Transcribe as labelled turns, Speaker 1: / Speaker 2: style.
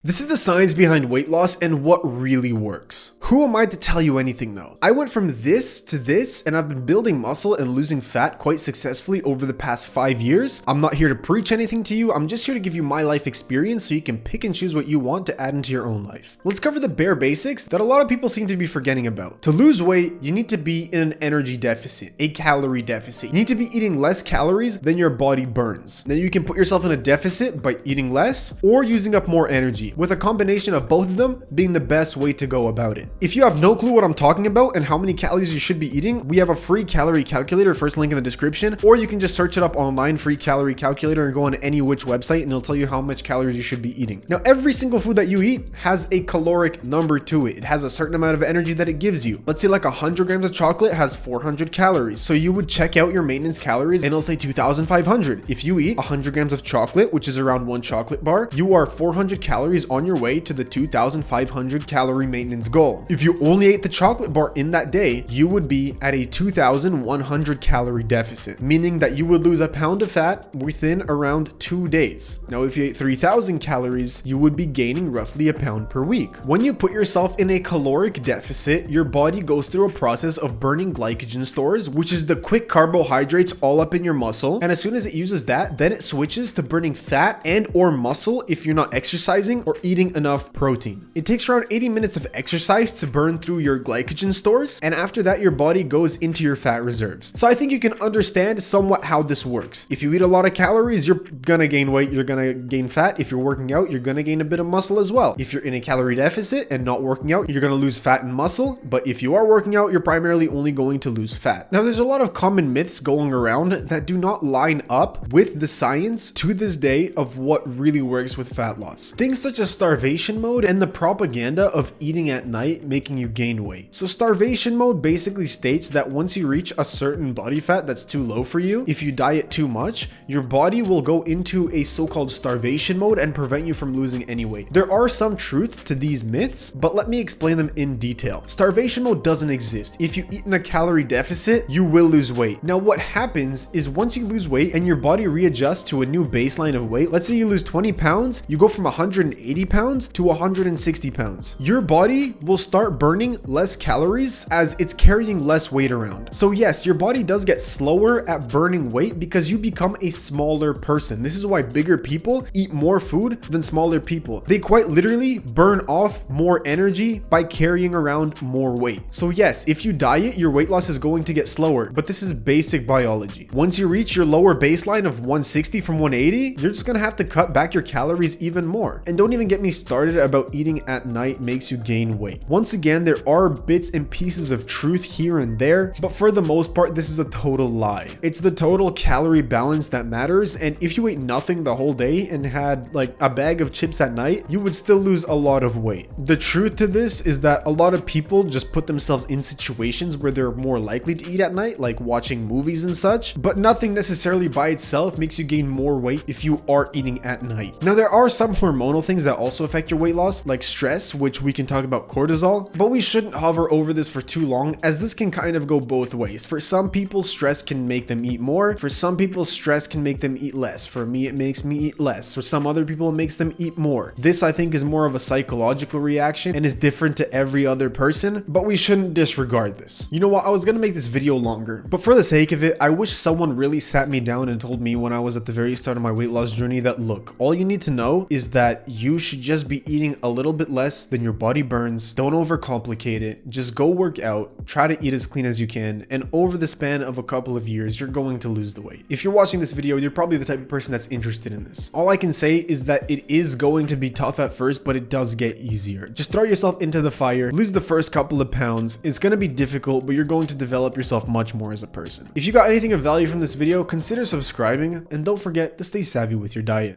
Speaker 1: This is the science behind weight loss and what really works. Who am I to tell you anything though? I went from this to this and I've been building muscle and losing fat quite successfully over the past 5 years. I'm not here to preach anything to you. I'm just here to give you my life experience so you can pick and choose what you want to add into your own life. Let's cover the bare basics that a lot of people seem to be forgetting about. To lose weight, you need to be in an energy deficit, a calorie deficit. You need to be eating less calories than your body burns. Now you can put yourself in a deficit by eating less or using up more energy, with a combination of both of them being the best way to go about it. If you have no clue what I'm talking about and how many calories you should be eating, we have a free calorie calculator, first link in the description, or you can just search it up online, free calorie calculator, and go on any which website and it'll tell you how much calories you should be eating. Now, every single food that you eat has a caloric number to it. It has a certain amount of energy that it gives you. Let's say like 100 grams of chocolate has 400 calories. So you would check out your maintenance calories and it'll say 2,500. If you eat 100 grams of chocolate, which is around one chocolate bar, you are 400 calories on your way to the 2,500 calorie maintenance goal. If you only ate the chocolate bar in that day, you would be at a 2,100 calorie deficit, meaning that you would lose a pound of fat within around 2 days. Now, if you ate 3,000 calories, you would be gaining roughly a pound per week. When you put yourself in a caloric deficit, your body goes through a process of burning glycogen stores, which is the quick carbohydrates all up in your muscle. And as soon as it uses that, then it switches to burning fat and or muscle if you're not exercising or eating enough protein. It takes around 80 minutes of exercise to burn through your glycogen stores, and after that your body goes into your fat reserves. So I think you can understand somewhat how this works. If you eat a lot of calories, you're gonna gain weight, you're gonna gain fat. If you're working out, you're gonna gain a bit of muscle as well. If you're in a calorie deficit and not working out, you're gonna lose fat and muscle, but if you are working out, you're primarily only going to lose fat. Now, there's a lot of common myths going around that do not line up with the science to this day of what really works with fat loss. Things such as starvation mode and the propaganda of eating at night making you gain weight. So starvation mode basically states that once you reach a certain body fat that's too low for you, if you diet too much, your body will go into a so-called starvation mode and prevent you from losing any weight. There are some truth to these myths, but let me explain them in detail. Starvation mode doesn't exist. If you eat in a calorie deficit, you will lose weight. Now, what happens is once you lose weight and your body readjusts to a new baseline of weight, let's say you lose 20 pounds, you go from 180 pounds to 160 pounds. Your body will start burning less calories as it's carrying less weight around. So yes, your body does get slower at burning weight because you become a smaller person. This is why bigger people eat more food than smaller people. They quite literally burn off more energy by carrying around more weight. So yes, if you diet, your weight loss is going to get slower, but this is basic biology. Once you reach your lower baseline of 160 from 180, you're just gonna have to cut back your calories even more. And don't even get me started about eating at night makes you gain weight. Once again, there are bits and pieces of truth here and there, but for the most part, this is a total lie. It's the total calorie balance that matters, and if you ate nothing the whole day and had like a bag of chips at night, you would still lose a lot of weight. The truth to this is that a lot of people just put themselves in situations where they're more likely to eat at night, like watching movies and such, but nothing necessarily by itself makes you gain more weight if you are eating at night. Now, there are some hormonal things that also affect your weight loss, like stress, which we can talk about cortisol, but we shouldn't hover over this for too long as this can kind of go both ways. For some people, stress can make them eat more. For some people, stress can make them eat less. For me, it makes me eat less. For some other people, it makes them eat more. This, I think, is more of a psychological reaction and is different to every other person, but we shouldn't disregard this. You know what? I was gonna make this video longer, but for the sake of it, I wish someone really sat me down and told me when I was at the very start of my weight loss journey that, look, all you need to know is that you should just be eating a little bit less than your body burns. Don't overcomplicate it. Just go work out, try to eat as clean as you can, and over the span of a couple of years, you're going to lose the weight. If you're watching this video, you're probably the type of person that's interested in this. All I can say is that it is going to be tough at first, but it does get easier. Just throw yourself into the fire, lose the first couple of pounds. It's going to be difficult, but you're going to develop yourself much more as a person. If you got anything of value from this video, consider subscribing, and don't forget to stay savvy with your diet.